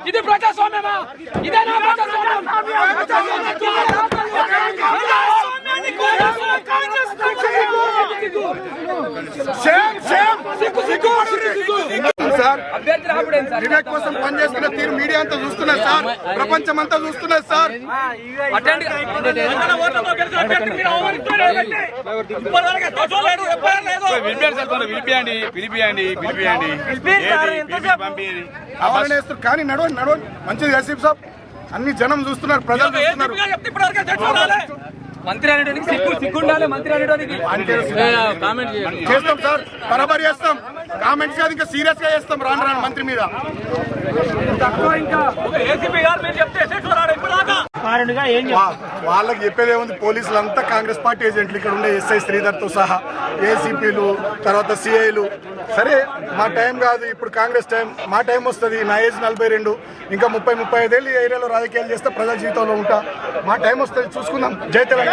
ఇది ప్రజాస్వామ్యమా? ఇదేనా ప్రజాస్వామ్యం? వివేక్ కోసం పనిచేస్తున్న తీరు మీడియా అంతా చూస్తున్నారు సార్, ప్రపంచం అంతా చూస్తున్నారు సార్. కానీ నడవండి మంచిది ఆసిఫ్ సాబ్, అన్ని జనం చూస్తున్నారు, ప్రజలు చూస్తున్నారు. మంత్రి అనేటువంటి సిగ్గుండాలి. మంత్రి అనేటువంటి చేస్తాం సార్, బరాబర్ చేస్తాం. కామెంట్స్ కాదు, ఇంకా సీరియస్ గా చేస్తాం రాను మంత్రి మీద. వాళ్ళకి చెప్పేది ఏముంది, పోలీసులంతా కాంగ్రెస్ పార్టీ ఏజెంట్లు, ఇక్కడ ఉండే ఎస్ఐ శ్రీధర్ తో సహా ఏసీపీలు, తర్వాత సిఐలు. సరే మా టైం కాదు ఇప్పుడు, కాంగ్రెస్ టైం, మా టైం వస్తుంది. నా ఏజ్ 42, ఇంకా 30-35 ఏళ్ళు ఈ ఏరియాలో రాజకీయాలు చేస్తే ప్రజా జీవితంలో ఉంటా. మా టైం వస్తుంది, చూసుకుందాం. జై తెలంగాణ.